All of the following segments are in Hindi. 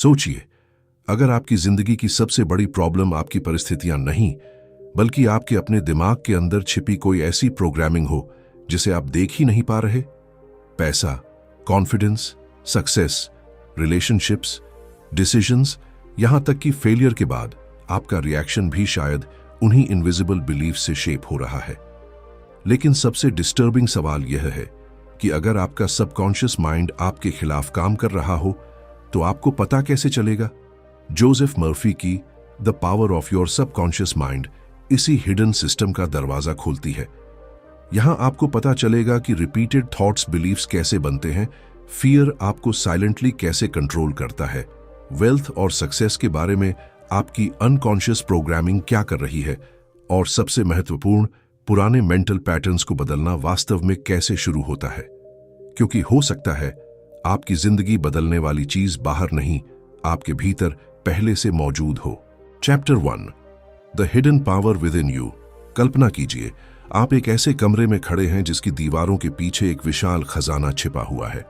सोचिए, अगर आपकी जिंदगी की सबसे बड़ी प्रॉब्लम आपकी परिस्थितियां नहीं बल्कि आपके अपने दिमाग के अंदर छिपी कोई ऐसी प्रोग्रामिंग हो जिसे आप देख ही नहीं पा रहे। पैसा, कॉन्फिडेंस, सक्सेस, रिलेशनशिप्स, डिसीजंस, यहां तक कि फेलियर के बाद आपका रिएक्शन भी शायद उन्हीं इनविजिबल बिलीफ से शेप हो रहा है। लेकिन सबसे डिस्टर्बिंग सवाल यह है कि अगर आपका सबकॉन्शियस माइंड आपके खिलाफ काम कर रहा हो तो आपको पता कैसे चलेगा? जोसेफ मर्फी की the power of your subconscious mind इसी हिडन सिस्टम का दरवाजा खोलती है। यहां आपको पता चलेगा कि रिपीटेड थॉट्स बिलीफ्स कैसे बनते हैं, फियर आपको साइलेंटली कैसे कंट्रोल करता है, वेल्थ और सक्सेस के बारे में आपकी अनकॉन्शियस प्रोग्रामिंग क्या कर रही है, और सबसे महत्वपूर्ण, पुराने मेंटल पैटर्न्स को बदलना वास्तव में कैसे शुरू होता है। क्योंकि हो सकता है आपकी जिंदगी बदलने वाली चीज बाहर नहीं, आपके भीतर पहले से मौजूद हो। Chapter 1, the hidden power within you. कल्पना कीजिए, आप एक ऐसे कमरे में खड़े हैं जिसकी दीवारों के पीछे एक विशाल खजाना छिपा हुआ है।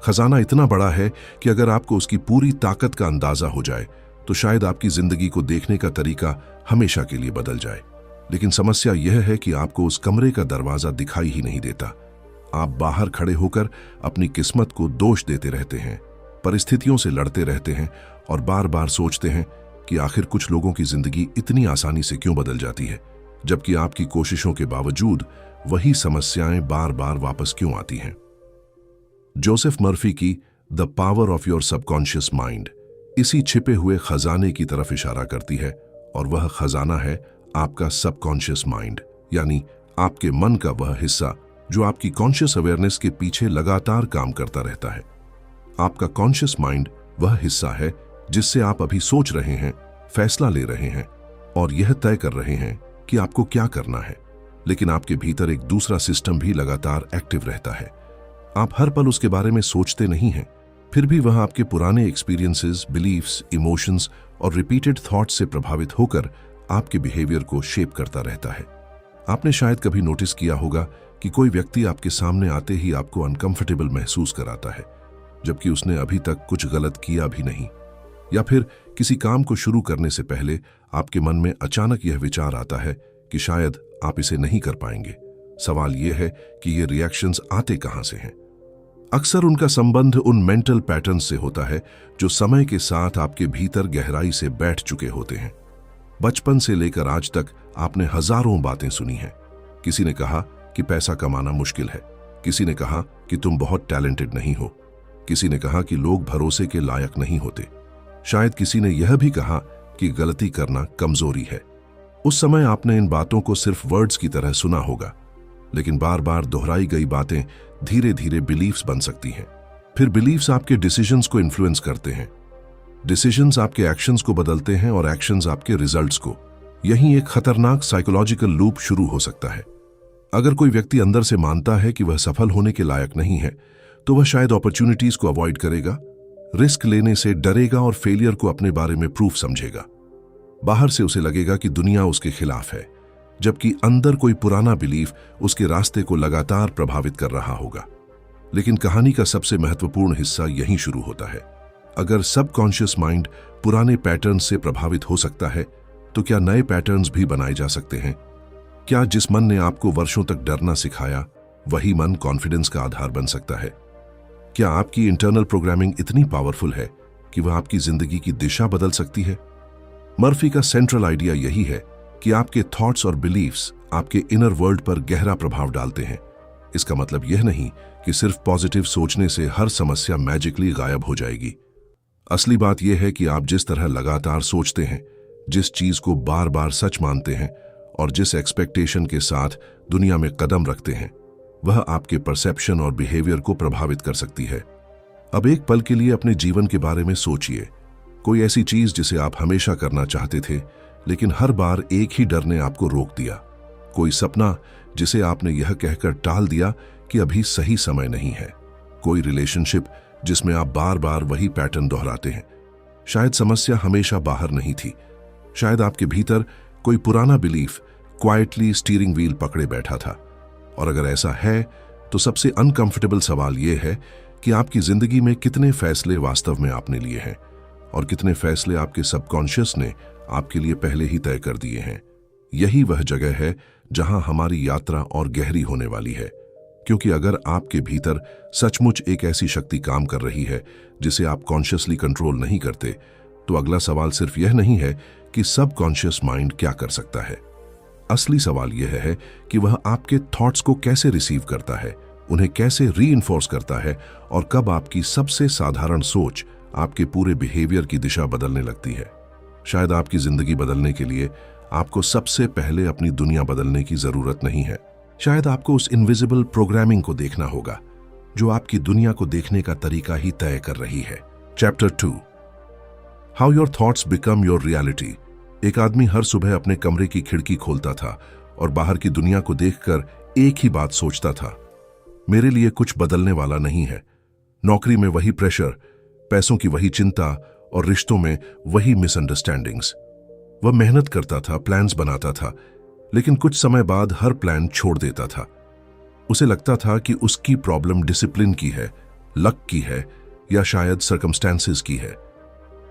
खजाना इतना बड़ा है कि अगर आपको उसकी पूरी ताकत का अंदाजा हो जाए तो शायद आपकी जिंदगी को देखने का तरीका हमेशा के लिए बदल जाए। लेकिन समस्या यह है कि आपको उस कमरे का दरवाजा दिखाई ही नहीं देता। आप बाहर खड़े होकर अपनी किस्मत को दोष देते रहते हैं, परिस्थितियों से लड़ते रहते हैं और बार बार सोचते हैं कि आखिर कुछ लोगों की जिंदगी इतनी आसानी से क्यों बदल जाती है, जबकि आपकी कोशिशों के बावजूद वही समस्याएं बार बार वापस क्यों आती हैं। जोसेफ मर्फी की the power of your subconscious mind इसी छिपे हुए खजाने की तरफ इशारा करती है, और वह खजाना है आपका सबकॉन्शियस माइंड, यानी आपके मन का वह हिस्सा जो आपकी कॉन्शियस अवेयरनेस के पीछे लगातार काम करता रहता है। आपका कॉन्शियस माइंड वह हिस्सा है जिससे आप अभी सोच रहे हैं, फैसला ले रहे हैं और यह तय कर रहे हैं कि आपको क्या करना है। लेकिन आपके भीतर एक दूसरा सिस्टम भी लगातार एक्टिव रहता है। आप हर पल उसके बारे में सोचते नहीं हैं, फिर भी वह आपके पुराने एक्सपीरियंसेस, बिलीफ्स, इमोशंस और रिपीटेड थॉट्स से प्रभावित होकर आपके बिहेवियर को शेप करता रहता है। आपने शायद कभी नोटिस किया होगा कि कोई व्यक्ति आपके सामने आते ही आपको अनकंफर्टेबल महसूस कराता है, जबकि उसने अभी तक कुछ गलत किया भी नहीं। या फिर किसी काम को शुरू करने से पहले आपके मन में अचानक यह विचार आता है कि शायद आप इसे नहीं कर पाएंगे। सवाल यह है कि ये रिएक्शंस आते कहां से हैं? अक्सर उनका संबंध उन मेंटल पैटर्न से होता है जो समय के साथ आपके भीतर गहराई से बैठ चुके होते हैं। बचपन से लेकर आज तक आपने हजारों बातें सुनी हैं। किसी ने कहा कि पैसा कमाना मुश्किल है, किसी ने कहा कि तुम बहुत टैलेंटेड नहीं हो, किसी ने कहा कि लोग भरोसे के लायक नहीं होते, शायद किसी ने यह भी कहा कि गलती करना कमजोरी है। उस समय आपने इन बातों को सिर्फ वर्ड्स की तरह सुना होगा, लेकिन बार बार दोहराई गई बातें धीरे धीरे बिलीफ्स बन सकती हैं। फिर बिलीफ्स आपके डिसीजंस को इन्फ्लुएंस करते हैं, डिसीजंस आपके एक्शंस को बदलते हैं और एक्शंस आपके रिजल्ट्स को। यहीं एक खतरनाक साइकोलॉजिकल लूप शुरू हो सकता है। अगर कोई व्यक्ति अंदर से मानता है कि वह सफल होने के लायक नहीं है, तो वह शायद अपॉर्चुनिटीज को अवॉइड करेगा, रिस्क लेने से डरेगा और फेलियर को अपने बारे में प्रूफ समझेगा। बाहर से उसे लगेगा कि दुनिया उसके खिलाफ है, जबकि अंदर कोई पुराना बिलीफ उसके रास्ते को लगातार प्रभावित कर रहा होगा। लेकिन कहानी का सबसे महत्वपूर्ण हिस्सा यहीं शुरू होता है। अगर सबकॉन्शियस माइंड पुराने पैटर्न से प्रभावित हो सकता है, तो क्या नए पैटर्न्स भी बनाए जा सकते हैं? क्या जिस मन ने आपको वर्षों तक डरना सिखाया, वही मन कॉन्फिडेंस का आधार बन सकता है? क्या आपकी इंटरनल प्रोग्रामिंग इतनी पावरफुल है कि वह आपकी जिंदगी की दिशा बदल सकती है? मर्फी का सेंट्रल आइडिया यही है कि आपके थॉट्स और बिलीफ्स आपके इनर वर्ल्ड पर गहरा प्रभाव डालते हैं। इसका मतलब यह नहीं कि सिर्फ पॉजिटिव सोचने से हर समस्या मैजिकली गायब हो जाएगी। असली बात यह है कि आप जिस तरह लगातार सोचते हैं, जिस चीज को बार बार सच मानते हैं और जिस एक्सपेक्टेशन के साथ दुनिया में कदम रखते हैं, वह आपके परसेप्शन और बिहेवियर को प्रभावित कर सकती है। अब एक पल के लिए अपने जीवन के बारे में सोचिए। कोई ऐसी चीज जिसे आप हमेशा करना चाहते थे, लेकिन हर बार एक ही डर ने आपको रोक दिया। कोई सपना जिसे आपने यह कहकर टाल दिया कि अभी सही समय नहीं है। कोई रिलेशनशिप जिसमें आप बार बार वही पैटर्न दोहराते हैं। शायद समस्या हमेशा बाहर नहीं थी, शायद आपके भीतर कोई पुराना बिलीफ क्वाइटली स्टीयरिंग व्हील पकड़े बैठा था। और अगर ऐसा है, तो सबसे अनकंफर्टेबल सवाल यह है कि आपकी जिंदगी में कितने फैसले वास्तव में आपने लिए हैं और कितने फैसले आपके सबकॉन्शियस ने आपके लिए पहले ही तय कर दिए हैं। यही वह जगह है जहां हमारी यात्रा और गहरी होने वाली है, क्योंकि अगर आपके भीतर सचमुच एक ऐसी शक्ति काम कर रही है जिसे आप कॉन्शियसली कंट्रोल नहीं करते, तो अगला सवाल सिर्फ यह नहीं है कि सबकॉन्शियस माइंड क्या कर सकता है। असली सवाल यह है कि वह आपके थॉट्स को कैसे रिसीव करता है, उन्हें कैसे रीइंफोर्स करता है और कब आपकी सबसे साधारण सोच आपके पूरे बिहेवियर की दिशा बदलने लगती है। शायद आपकी जिंदगी बदलने के लिए आपको सबसे पहले अपनी दुनिया बदलने की जरूरत नहीं है। शायद आपको उस इनविजिबल प्रोग्रामिंग को देखना होगा जो आपकी दुनिया को देखने का तरीका ही तय कर रही है। Chapter 2, how your thoughts become your reality. एक आदमी हर सुबह अपने कमरे की खिड़की खोलता था और बाहर की दुनिया को देखकर एक ही बात सोचता था, मेरे लिए कुछ बदलने वाला नहीं है। नौकरी में वही प्रेशर, पैसों की वही चिंता और रिश्तों में वही मिसअंडरस्टैंडिंग्स। वह मेहनत करता था, प्लान्स बनाता था, लेकिन कुछ समय बाद हर प्लान छोड़ देता था। उसे लगता था कि उसकी प्रॉब्लम डिसिप्लिन की है, लक की है या शायद सर्कमस्टेंसेस की है।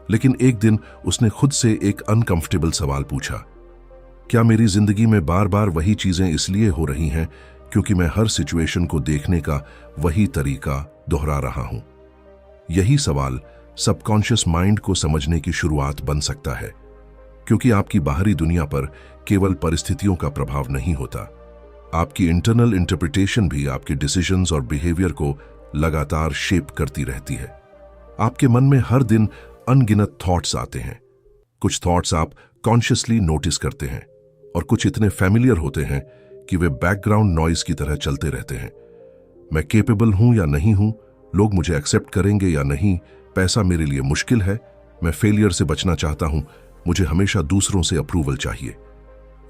लेकिन एक दिन उसने खुद से एक अनकंफर्टेबल सवाल पूछा, क्या मेरी जिंदगी में बार बार वही चीजें इसलिए हो रही हैं क्योंकि मैं हर सिचुएशन को देखने का वही तरीका दोहरा रहा हूं? यही सवाल सबकॉन्शियस माइंड को समझने की शुरुआत बन सकता है, क्योंकि आपकी बाहरी दुनिया पर केवल परिस्थितियों का प्रभाव नहीं होता, आपकी इंटरनल इंटरप्रिटेशन भी आपके डिसीजंस और बिहेवियर को लगातार शेप करती रहती है। आपके मन में हर दिन अनगिनत थॉट्स आते हैं। कुछ थॉट्स आप कॉन्शियसली नोटिस करते हैं और कुछ इतने फैमिलियर होते हैं कि वे बैकग्राउंड नॉइज की तरह चलते रहते हैं। मैं केपेबल हूं या नहीं हूं, लोग मुझे एक्सेप्ट करेंगे या नहीं, पैसा मेरे लिए मुश्किल है, मैं फेलियर से बचना चाहता हूं, मुझे हमेशा दूसरों से अप्रूवल चाहिए।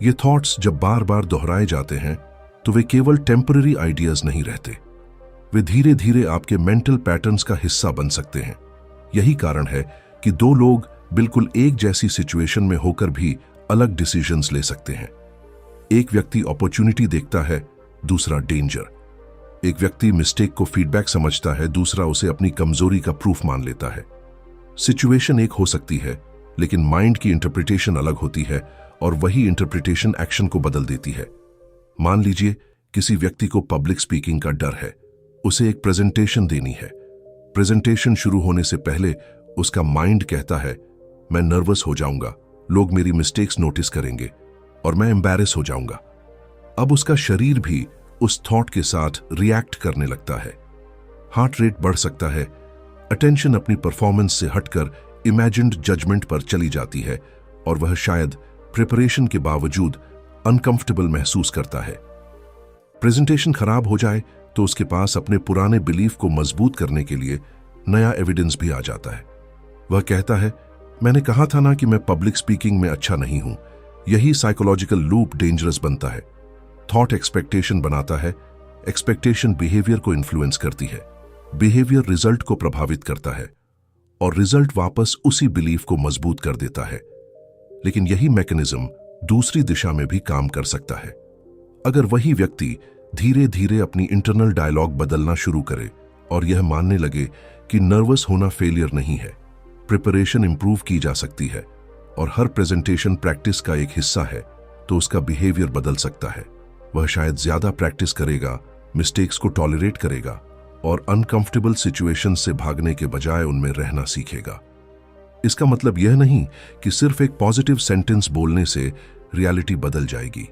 ये थॉट्स जब बार बार दोहराए जाते हैं तो वे केवल टेम्पररी आइडियाज नहीं रहते, वे धीरे धीरे आपके मेंटल पैटर्न्स का हिस्सा बन सकते हैं। यही कारण है कि दो लोग बिल्कुल एक जैसी सिचुएशन में होकर भी अलग डिसीजंस ले सकते हैं। एक व्यक्ति अपॉर्चुनिटी देखता है, दूसरा डेंजर। एक व्यक्ति मिस्टेक को फीडबैक समझता है, दूसरा उसे अपनी कमजोरी का प्रूफ मान लेता है। सिचुएशन एक हो सकती है, लेकिन माइंड की इंटरप्रिटेशन अलग होती है और वही इंटरप्रिटेशन एक्शन को बदल देती है। मान लीजिए किसी व्यक्ति को पब्लिक स्पीकिंग का डर है, उसे एक प्रेजेंटेशन देनी है। प्रेजेंटेशन शुरू होने से पहले उसका माइंड कहता है, मैं नर्वस हो जाऊंगा, लोग मेरी मिस्टेक्स नोटिस करेंगे और मैं एम्बैरेस हो जाऊंगा। अब उसका शरीर भी उस थॉट के साथ रिएक्ट करने लगता है। हार्ट रेट बढ़ सकता है, अटेंशन अपनी परफॉर्मेंस से हटकर इमेजिन्ड जजमेंट पर चली जाती है और वह शायद प्रिपरेशन के बावजूद अनकंफर्टेबल महसूस करता है। प्रेजेंटेशन खराब हो जाए तो उसके पास अपने पुराने बिलीफ को मजबूत करने के लिए नया एविडेंस भी आ जाता है। वह कहता है, मैंने कहा था ना कि मैं पब्लिक स्पीकिंग में अच्छा नहीं हूं। यही साइकोलॉजिकल लूप डेंजरस बनता है। थॉट एक्सपेक्टेशन बनाता है, एक्सपेक्टेशन बिहेवियर को इन्फ्लुएंस करती है, बिहेवियर रिजल्ट को प्रभावित करता है और रिजल्ट वापस उसी बिलीफ को मजबूत कर देता है। लेकिन यही मैकेनिज्म दूसरी दिशा में भी काम कर सकता है। अगर वही व्यक्ति धीरे धीरे अपनी इंटरनल डायलॉग बदलना शुरू करे और यह मानने लगे कि नर्वस होना फेलियर नहीं है, प्रिपरेशन इंप्रूव की जा सकती है और हर प्रेजेंटेशन प्रैक्टिस का एक हिस्सा है, तो उसका बिहेवियर बदल सकता है। वह शायद ज्यादा प्रैक्टिस करेगा, मिस्टेक्स को टॉलरेट करेगा और अनकंफर्टेबल सिचुएशन से भागने के बजाय उनमें रहना सीखेगा। इसका मतलब यह नहीं कि सिर्फ एक पॉजिटिव सेंटेंस बोलने से रियलिटी बदल जाएगी।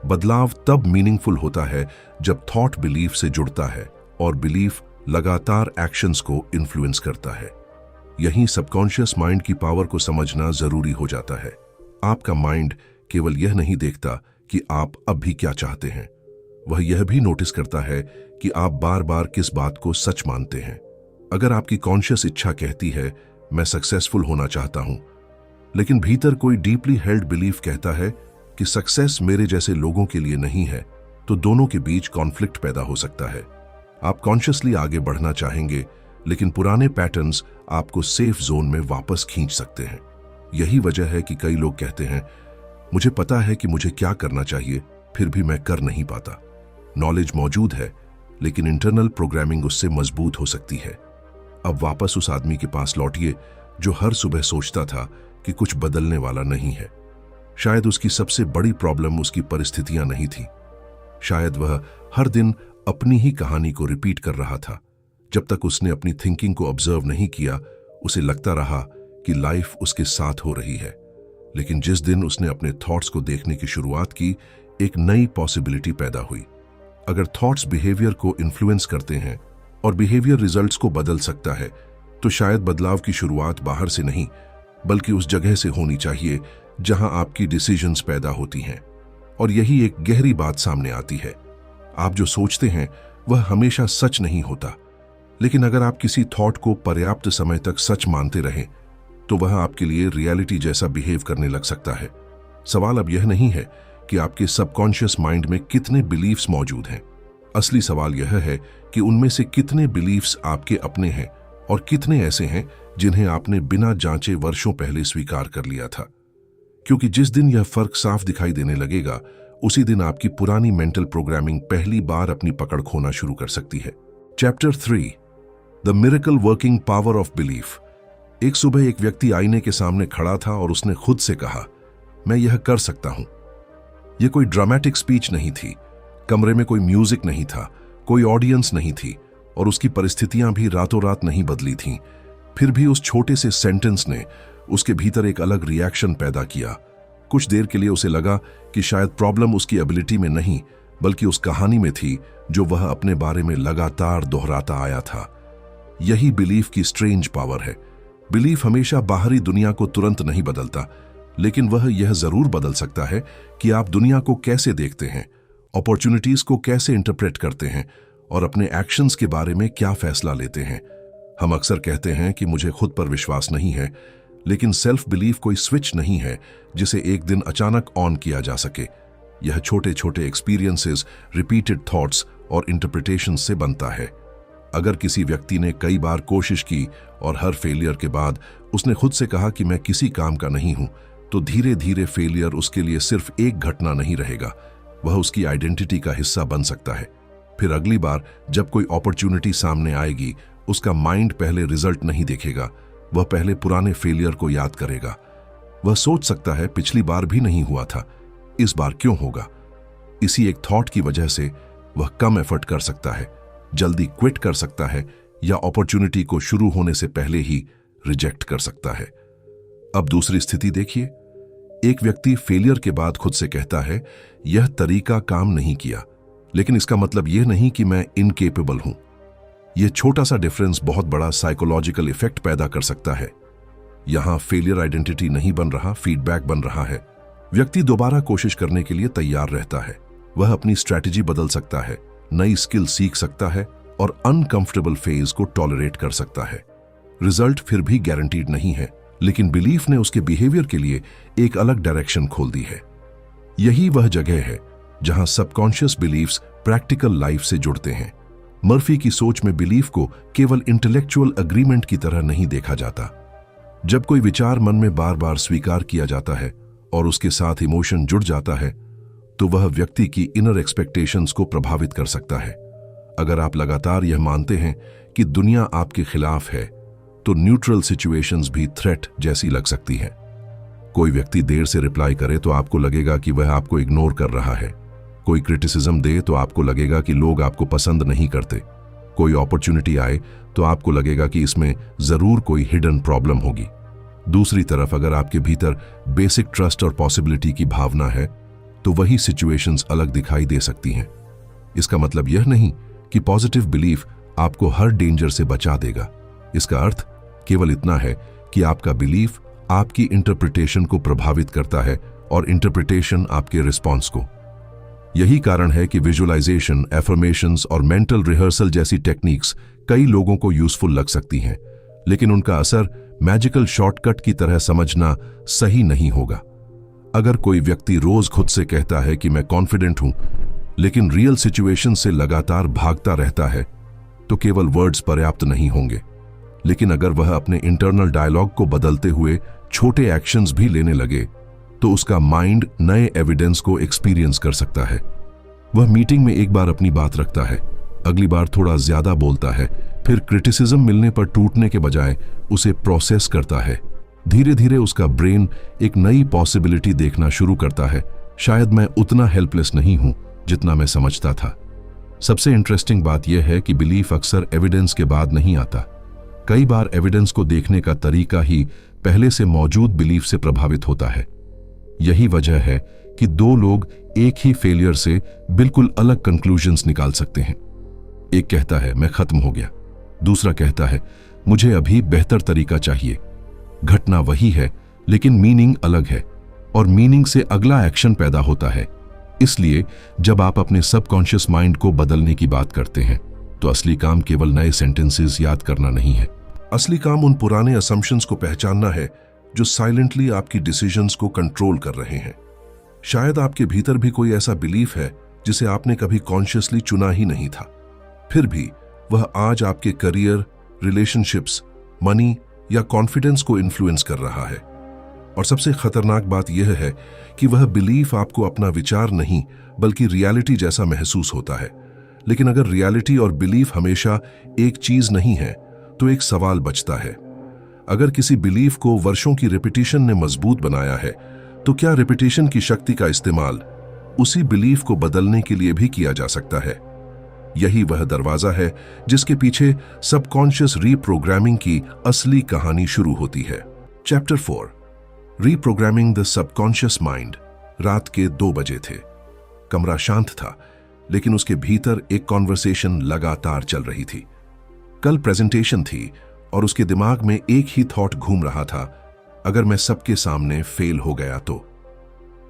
बदलाव तब मीनिंगफुल होता है जब थॉट बिलीफ से जुड़ता है और बिलीफ लगातार एक्शंस को इन्फ्लुएंस करता है। यहीं सबकॉन्शियस माइंड की पावर को समझना जरूरी हो जाता है। आपका माइंड केवल यह नहीं देखता कि आप अब भी क्या चाहते हैं, वह यह भी नोटिस करता है कि आप बार बार किस बात को सच मानते हैं। अगर आपकी कॉन्शियस इच्छा कहती है, मैं सक्सेसफुल होना चाहता हूं, लेकिन भीतर कोई डीपली हेल्ड बिलीफ कहता है कि सक्सेस मेरे जैसे लोगों के लिए नहीं है, तो दोनों के बीच कॉन्फ्लिक्ट पैदा हो सकता है। आप कॉन्शियसली आगे बढ़ना चाहेंगे, लेकिन पुराने पैटर्न्स आपको सेफ जोन में वापस खींच सकते हैं। यही वजह है कि कई लोग कहते हैं, मुझे पता है कि मुझे क्या करना चाहिए, फिर भी मैं कर नहीं पाता। नॉलेज मौजूद है, लेकिन इंटरनल प्रोग्रामिंग उससे मजबूत हो सकती है। अब वापस उस आदमी के पास लौटिए जो हर सुबह सोचता था कि कुछ बदलने वाला नहीं है। शायद उसकी सबसे बड़ी प्रॉब्लम उसकी परिस्थितियां नहीं थी। शायद वह हर दिन अपनी ही कहानी को रिपीट कर रहा था। जब तक उसने अपनी थिंकिंग को ऑब्जर्व नहीं किया, उसे लगता रहा कि लाइफ उसके साथ हो रही है। लेकिन जिस दिन उसने अपने थॉट्स को देखने की शुरुआत की, एक नई पॉसिबिलिटी पैदा हुई। अगर थॉट्स बिहेवियर को इन्फ्लुएंस करते हैं और बिहेवियर रिजल्ट्स को बदल सकता है, तो शायद बदलाव की शुरुआत बाहर से नहीं, बल्कि उस जगह से होनी चाहिए जहां आपकी डिसीजंस पैदा होती हैं। और यही एक गहरी बात सामने आती है। आप जो सोचते हैं वह हमेशा सच नहीं होता, लेकिन अगर आप किसी थॉट को पर्याप्त समय तक सच मानते रहें, तो वह आपके लिए रियलिटी जैसा बिहेव करने लग सकता है। सवाल अब यह नहीं है कि आपके सबकॉन्शियस माइंड में कितने बिलीफ्स मौजूद हैं। असली सवाल यह है कि उनमें से कितने बिलीफ्स आपके अपने हैं और कितने ऐसे हैं जिन्हें आपने बिना जांचे वर्षों पहले स्वीकार कर लिया था। क्योंकि जिस दिन यह फर्क साफ दिखाई देने लगेगा, उसी दिन आपकी पुरानी मेंटल प्रोग्रामिंग पहली बार अपनी पकड़ खोना शुरू कर सकती है। Chapter 3, the miracle working power of belief. एक सुबह एक व्यक्ति आईने के सामने खड़ा था और उसने खुद से कहा, मैं यह कर सकता हूं। यह कोई ड्रामेटिक स्पीच नहीं थी, कमरे में कोई म्यूजिक नहीं था, कोई ऑडियंस नहीं थी और उसकी परिस्थितियां भी रातों रात नहीं बदली थीं। फिर भी उस छोटे से सेंटेंस ने उसके भीतर एक अलग रिएक्शन पैदा किया। कुछ देर के लिए उसे लगा कि शायद प्रॉब्लम उसकी एबिलिटी में नहीं, बल्कि उस कहानी में थी जो वह अपने बारे में लगातार दोहराता आया था। यही बिलीफ की स्ट्रेंज पावर है। बिलीफ हमेशा बाहरी दुनिया को तुरंत नहीं बदलता, लेकिन वह यह जरूर बदल सकता है कि आप दुनिया को कैसे देखते हैं, अपॉर्चुनिटीज को कैसे इंटरप्रेट करते हैं और अपने एक्शंस के बारे में क्या फैसला लेते हैं। हम अक्सर कहते हैं कि मुझे खुद पर विश्वास नहीं है, लेकिन सेल्फ बिलीफ कोई स्विच नहीं है जिसे एक दिन अचानक ऑन किया जा सके। यह छोटे छोटे एक्सपीरियंसेस, रिपीटेड थॉट्स और इंटरप्रिटेशंस से बनता है। अगर किसी व्यक्ति ने कई बार कोशिश की और हर फेलियर के बाद उसने खुद से कहा कि मैं किसी काम का नहीं हूं, तो धीरे धीरे फेलियर उसके लिए सिर्फ एक घटना नहीं रहेगा, वह उसकी आइडेंटिटी का हिस्सा बन सकता है। फिर अगली बार जब कोई अपॉर्चुनिटी सामने आएगी, उसका माइंड पहले रिजल्ट नहीं देखेगा, वह पहले पुराने फेलियर को याद करेगा। वह सोच सकता है पिछली बार भी नहीं हुआ था, इस बार क्यों होगा। इसी एक थॉट की वजह से वह कम एफर्ट कर सकता है, जल्दी क्विट कर सकता है या अपॉर्चुनिटी को शुरू होने से पहले ही रिजेक्ट कर सकता है। अब दूसरी स्थिति देखिए। एक व्यक्ति फेलियर के बाद खुद से कहता है, यह तरीका काम नहीं किया, लेकिन इसका मतलब यह नहीं कि मैं इनकेपेबल हूं। यह छोटा सा डिफरेंस बहुत बड़ा साइकोलॉजिकल इफेक्ट पैदा कर सकता है। यहां फेलियर आइडेंटिटी नहीं बन रहा, फीडबैक बन रहा है। व्यक्ति दोबारा कोशिश करने के लिए तैयार रहता है। वह अपनी स्ट्रैटेजी बदल सकता है, नई स्किल सीख सकता है और अनकंफर्टेबल फेज को टॉलरेट कर सकता है। रिजल्ट फिर भी गारंटीड नहीं है, लेकिन बिलीफ ने उसके बिहेवियर के लिए एक अलग डायरेक्शन खोल दी है। यही वह जगह है जहां सबकॉन्शियस बिलीफ्स प्रैक्टिकल लाइफ से जुड़ते हैं। मर्फी की सोच में बिलीफ को केवल इंटेलेक्चुअल अग्रीमेंट की तरह नहीं देखा जाता। जब कोई विचार मन में बार बार स्वीकार किया जाता है और उसके साथ इमोशन जुड़ जाता है, तो वह व्यक्ति की इनर एक्सपेक्टेशंस को प्रभावित कर सकता है। अगर आप लगातार यह मानते हैं कि दुनिया आपके खिलाफ है, तो न्यूट्रल सिचुएशंस भी थ्रेट जैसी लग सकती हैं। कोई व्यक्ति देर से रिप्लाई करे तो आपको लगेगा कि वह आपको इग्नोर कर रहा है। कोई क्रिटिसिज्म दे तो आपको लगेगा कि लोग आपको पसंद नहीं करते। कोई अपॉर्चुनिटी आए तो आपको लगेगा कि इसमें जरूर कोई हिडन प्रॉब्लम होगी। दूसरी तरफ अगर आपके भीतर बेसिक ट्रस्ट और पॉसिबिलिटी की भावना है, तो वही सिचुएशंस अलग दिखाई दे सकती हैं। इसका मतलब यह नहीं कि पॉजिटिव बिलीफ आपको हर डेंजर से बचा देगा। इसका अर्थ केवल इतना है कि आपका बिलीफ आपकी इंटरप्रिटेशन को प्रभावित करता है और इंटरप्रिटेशन आपके रिस्पॉन्स को। यही कारण है कि विजुअलाइजेशन, एफर्मेशंस और मेंटल रिहर्सल जैसी टेक्निक्स कई लोगों को यूजफुल लग सकती हैं, लेकिन उनका असर मैजिकल शॉर्टकट की तरह समझना सही नहीं होगा। अगर कोई व्यक्ति रोज खुद से कहता है कि मैं कॉन्फिडेंट हूं, लेकिन रियल सिचुएशन से लगातार भागता रहता है, तो केवल वर्ड्स पर्याप्त नहीं होंगे। लेकिन अगर वह अपने इंटरनल डायलॉग को बदलते हुए छोटे एक्शंस भी लेने लगे, तो उसका माइंड नए एविडेंस को एक्सपीरियंस कर सकता है। वह मीटिंग में एक बार अपनी बात रखता है, अगली बार थोड़ा ज्यादा बोलता है, फिर क्रिटिसिज्म मिलने पर टूटने के बजाय उसे प्रोसेस करता है। धीरे धीरे उसका ब्रेन एक नई पॉसिबिलिटी देखना शुरू करता है, शायद मैं उतना हेल्पलेस नहीं हूं जितना मैं समझता था। सबसे इंटरेस्टिंग बात यह है कि बिलीफ अक्सर एविडेंस के बाद नहीं आता। कई बार एविडेंस को देखने का तरीका ही पहले से मौजूद बिलीफ से प्रभावित होता है। यही वजह है कि दो लोग एक ही फेलियर से बिल्कुल अलग कंक्लूजन्स निकाल सकते हैं। एक कहता है मैं खत्म हो गया, दूसरा कहता है मुझे अभी बेहतर तरीका चाहिए। घटना वही है लेकिन मीनिंग अलग है, और मीनिंग से अगला एक्शन पैदा होता है। इसलिए जब आप अपने सबकॉन्शियस माइंड को बदलने की बात करते हैं तो असली काम केवल नए सेंटेंसेस याद करना नहीं है। असली काम उन पुराने असम्पशंस को पहचानना है जो साइलेंटली आपकी डिसीजंस को कंट्रोल कर रहे हैं। शायद आपके भीतर भी कोई ऐसा बिलीफ है जिसे आपने कभी कॉन्शियसली चुना ही नहीं था, फिर भी वह आज आपके करियर, रिलेशनशिप्स, मनी या कॉन्फिडेंस को इन्फ्लुएंस कर रहा है। और सबसे खतरनाक बात यह है कि वह बिलीफ आपको अपना विचार नहीं बल्कि रियलिटी जैसा महसूस होता है। लेकिन अगर रियलिटी और बिलीफ हमेशा एक चीज नहीं है तो एक सवाल बचता है। अगर किसी बिलीफ को वर्षों की रिपीटिशन ने मजबूत बनाया है तो क्या रिपीटिशन की शक्ति का इस्तेमाल उसी बिलीफ को बदलने के लिए भी किया जा सकता है? यही वह दरवाजा है जिसके पीछे सबकॉन्शियस रीप्रोग्रामिंग की असली कहानी शुरू होती है। Chapter 4, reprogramming the subconscious mind. रात के 2 बजे थे। कमरा शांत था, लेकिन उसके भीतर एक कॉन्वर्सेशन लगातार चल रही थी। कल प्रेजेंटेशन थी और उसके दिमाग में एक ही थॉट घूम रहा था, अगर मैं सबके सामने फेल हो गया तो।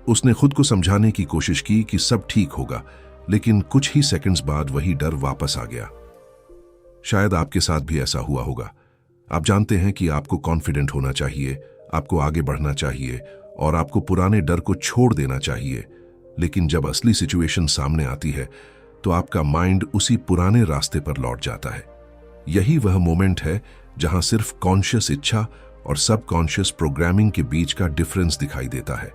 उसने खुद को समझाने की कोशिश की कि सब ठीक होगा, लेकिन कुछ ही सेकंड्स बाद वही डर वापस आ गया। शायद आपके साथ भी ऐसा हुआ होगा। आप जानते हैं कि आपको कॉन्फिडेंट होना चाहिए, आपको आगे बढ़ना चाहिए और आपको पुराने डर को छोड़ देना चाहिए, लेकिन जब असली सिचुएशन सामने आती है तो आपका माइंड उसी पुराने रास्ते पर लौट जाता है। यही वह मोमेंट है जहां सिर्फ कॉन्शियस इच्छा और सबकॉन्शियस प्रोग्रामिंग के बीच का डिफरेंस दिखाई देता है।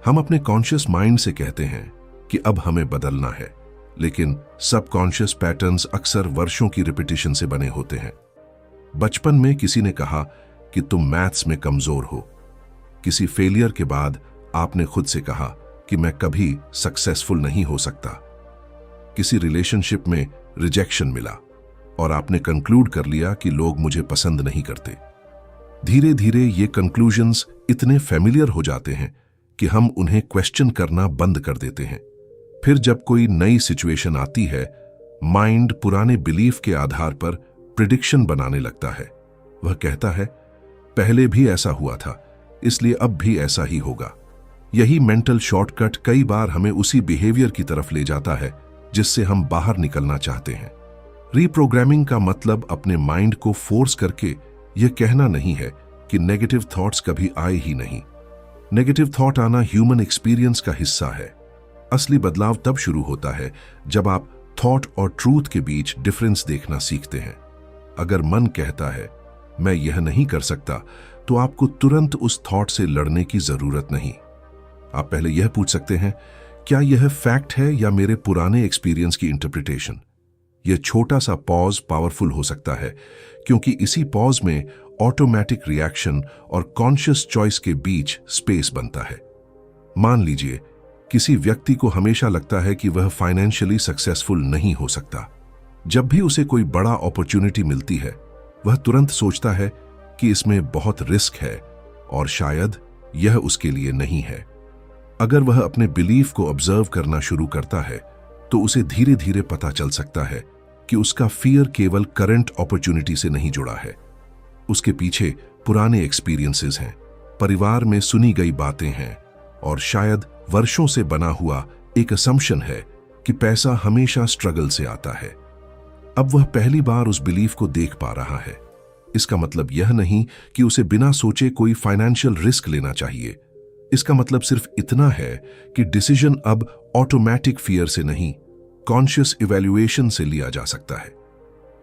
हम अपने कॉन्शियस माइंड से कहते हैं कि अब हमें बदलना है, लेकिन सबकॉन्शियस पैटर्न्स अक्सर वर्षों की रिपीटिशन से बने होते हैं। बचपन में किसी ने कहा कि तुम मैथ्स में कमजोर हो। किसी फेलियर के बाद आपने खुद से कहा कि मैं कभी सक्सेसफुल नहीं हो सकता। किसी रिलेशनशिप में रिजेक्शन मिला और आपने कंक्लूड कर लिया कि लोग मुझे पसंद नहीं करते। धीरे धीरे ये कंक्लूजन्स इतने फेमिलियर हो जाते हैं कि हम उन्हें क्वेश्चन करना बंद कर देते हैं। फिर जब कोई नई सिचुएशन आती है, माइंड पुराने बिलीफ के आधार पर प्रिडिक्शन बनाने लगता है। वह कहता है पहले भी ऐसा हुआ था, इसलिए अब भी ऐसा ही होगा। यही मेंटल शॉर्टकट कई बार हमें उसी बिहेवियर की तरफ ले जाता है जिससे हम बाहर निकलना चाहते हैं। रीप्रोग्रामिंग का मतलब अपने माइंड को फोर्स करके यह कहना नहीं है कि नेगेटिव थॉट्स कभी आए ही नहीं। नेगेटिव थॉट आना ह्यूमन एक्सपीरियंस का हिस्सा है। असली बदलाव तब शुरू होता है जब आप थॉट और ट्रूथ के बीच डिफरेंस देखना सीखते हैं। अगर मन कहता है मैं यह नहीं कर सकता, तो आपको तुरंत उस थॉट से लड़ने की जरूरत नहीं। आप पहले यह पूछ सकते हैं क्या यह फैक्ट है या मेरे पुराने एक्सपीरियंस की इंटरप्रिटेशन। यह छोटा सा पॉज पावरफुल हो सकता है, क्योंकि इसी पॉज में ऑटोमेटिक रिएक्शन और कॉन्शियस चॉइस के बीच स्पेस बनता है। मान लीजिए किसी व्यक्ति को हमेशा लगता है कि वह फाइनेंशियली सक्सेसफुल नहीं हो सकता। जब भी उसे कोई बड़ा अपॉर्चुनिटी मिलती है, वह तुरंत सोचता है कि इसमें बहुत रिस्क है और शायद यह उसके लिए नहीं है। अगर वह अपने बिलीफ को ऑब्जर्व करना शुरू करता है तो उसे धीरे धीरे पता चल सकता है कि उसका फियर केवल करंट अपॉर्चुनिटी से नहीं जुड़ा है। उसके पीछे पुराने एक्सपीरियंसेस हैं, परिवार में सुनी गई बातें हैं और शायद वर्षों से बना हुआ एक असम्पशन है कि पैसा हमेशा स्ट्रगल से आता है। अब वह पहली बार उस बिलीफ को देख पा रहा है। इसका मतलब यह नहीं कि उसे बिना सोचे कोई फाइनेंशियल रिस्क लेना चाहिए। इसका मतलब सिर्फ इतना है कि डिसीजन अब ऑटोमेटिक फियर से नहीं, कॉन्शियस इवैल्यूएशन से लिया जा सकता है।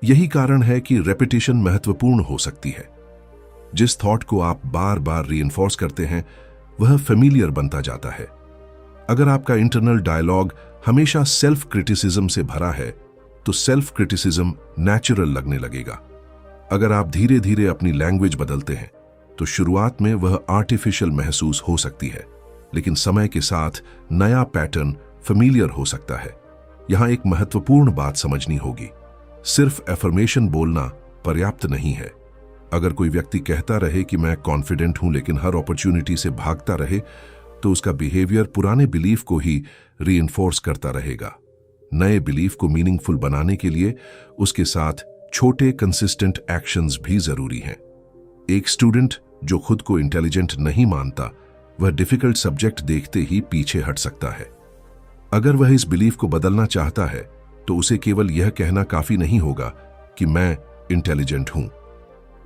यही कारण है कि रेपिटेशन महत्वपूर्ण हो सकती है। जिस थॉट को आप बार बार रीइंफोर्स करते हैं, वह फेमिलियर बनता जाता है। अगर आपका इंटरनल डायलॉग हमेशा सेल्फ क्रिटिसिज्म से भरा है, तो सेल्फ क्रिटिसिज्म नेचुरल लगने लगेगा। अगर आप धीरे धीरे अपनी लैंग्वेज बदलते हैं तो शुरुआत में वह आर्टिफिशियल महसूस हो सकती है, लेकिन समय के साथ नया पैटर्न फेमिलियर हो सकता है। यहां एक महत्वपूर्ण बात समझनी होगी, सिर्फ एफर्मेशन बोलना पर्याप्त नहीं है। अगर कोई व्यक्ति कहता रहे कि मैं कॉन्फिडेंट हूं लेकिन हर अपॉर्चुनिटी से भागता रहे, तो उसका बिहेवियर पुराने बिलीफ को ही रीइंफोर्स करता रहेगा। नए बिलीफ को मीनिंगफुल बनाने के लिए उसके साथ छोटे कंसिस्टेंट एक्शंस भी जरूरी हैं। एक स्टूडेंट जो खुद को इंटेलिजेंट नहीं मानता, वह डिफिकल्ट सब्जेक्ट देखते ही पीछे हट सकता है। अगर वह इस बिलीफ को बदलना चाहता है तो उसे केवल यह कहना काफी नहीं होगा कि मैं इंटेलिजेंट हूं।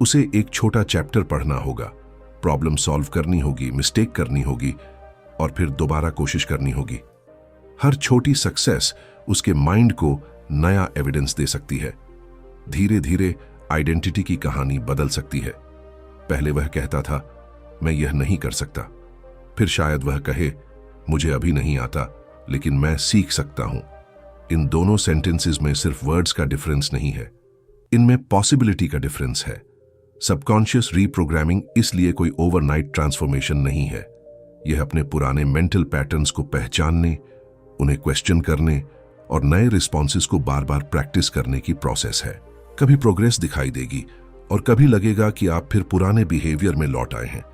उसे एक छोटा चैप्टर पढ़ना होगा, प्रॉब्लम सॉल्व करनी होगी, मिस्टेक करनी होगी और फिर दोबारा कोशिश करनी होगी। हर छोटी सक्सेस उसके माइंड को नया एविडेंस दे सकती है। धीरे धीरे आइडेंटिटी की कहानी बदल सकती है। पहले वह कहता था मैं यह नहीं कर सकता, फिर शायद वह कहे मुझे अभी नहीं आता लेकिन मैं सीख सकता हूं। इन दोनों सेंटेंसेस में सिर्फ वर्ड्स का डिफरेंस नहीं है, इनमें पॉसिबिलिटी का डिफरेंस है। सबकॉन्शियस रीप्रोग्रामिंग इसलिए कोई ओवरनाइट ट्रांसफॉर्मेशन नहीं है। यह अपने पुराने मेंटल पैटर्न्स को पहचानने, उन्हें क्वेश्चन करने और नए रिस्पॉन्सेस को बार बार प्रैक्टिस करने की प्रोसेस है। कभी प्रोग्रेस दिखाई देगी और कभी लगेगा कि आप फिर पुराने बिहेवियर में लौट आए हैं,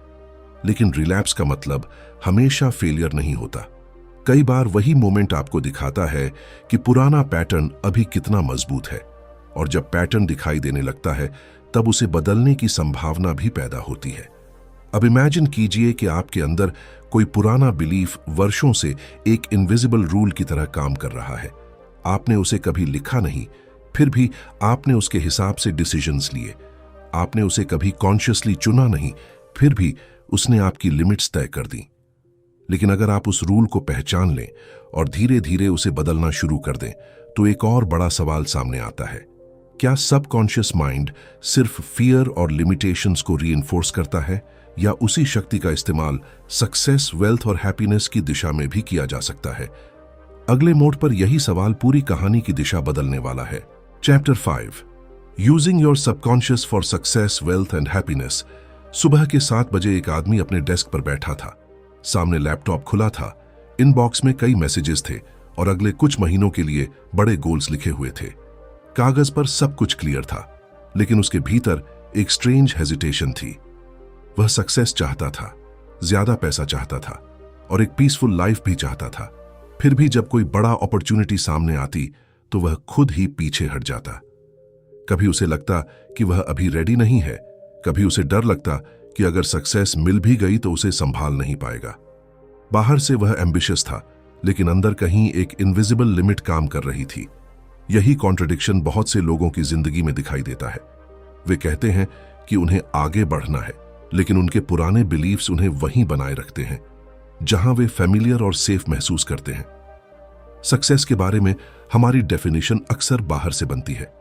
लेकिन रिलैप्स का मतलब हमेशा फेलियर नहीं होता। कई बार वही मोमेंट आपको दिखाता है कि पुराना पैटर्न अभी कितना मजबूत है, और जब पैटर्न दिखाई देने लगता है तब उसे बदलने की संभावना भी पैदा होती है। अब इमेजिन कीजिए कि आपके अंदर कोई पुराना बिलीफ वर्षों से एक इनविजिबल रूल की तरह काम कर रहा है। आपने उसे कभी लिखा नहीं, फिर भी आपने उसके हिसाब से डिसीजंस लिए। आपने उसे कभी कॉन्शियसली चुना नहीं, फिर भी उसने आपकी लिमिट्स तय कर दी। लेकिन अगर आप उस रूल को पहचान लें और धीरे धीरे उसे बदलना शुरू कर दें, तो एक और बड़ा सवाल सामने आता है, क्या सबकॉन्शियस माइंड सिर्फ फियर और लिमिटेशंस को रीइंफोर्स करता है, या उसी शक्ति का इस्तेमाल सक्सेस, वेल्थ और हैप्पीनेस की दिशा में भी किया जा सकता है? अगले मोड पर यही सवाल पूरी कहानी की दिशा बदलने वाला है। Chapter 5, using your subconscious for success, wealth and happiness. सुबह के 7 बजे एक आदमी अपने डेस्क पर बैठा था। सामने लैपटॉप खुला था, इनबॉक्स में कई मैसेजेस थे और अगले कुछ महीनों के लिए बड़े गोल्स लिखे हुए थे। कागज पर सब कुछ क्लियर था, लेकिन उसके भीतर एक स्ट्रेंज हेजिटेशन थी। वह सक्सेस चाहता था, ज्यादा पैसा चाहता था और एक पीसफुल लाइफ भी चाहता था। फिर भी जब कोई बड़ा अपॉर्चुनिटी सामने आती तो वह खुद ही पीछे हट जाता। कभी उसे लगता कि वह अभी रेडी नहीं है, कभी उसे डर लगता कि अगर सक्सेस मिल भी गई तो उसे संभाल नहीं पाएगा। बाहर से वह एम्बिशियस था, लेकिन अंदर कहीं एक इनविजिबल लिमिट काम कर रही थी। यही कॉन्ट्रडिक्शन बहुत से लोगों की जिंदगी में दिखाई देता है। वे कहते हैं कि उन्हें आगे बढ़ना है, लेकिन उनके पुराने बिलीफ्स उन्हें वहीं बनाए रखते हैं जहां वे फैमिलियर और सेफ महसूस करते हैं। सक्सेस के बारे में हमारी डेफिनेशन अक्सर बाहर से बनती है।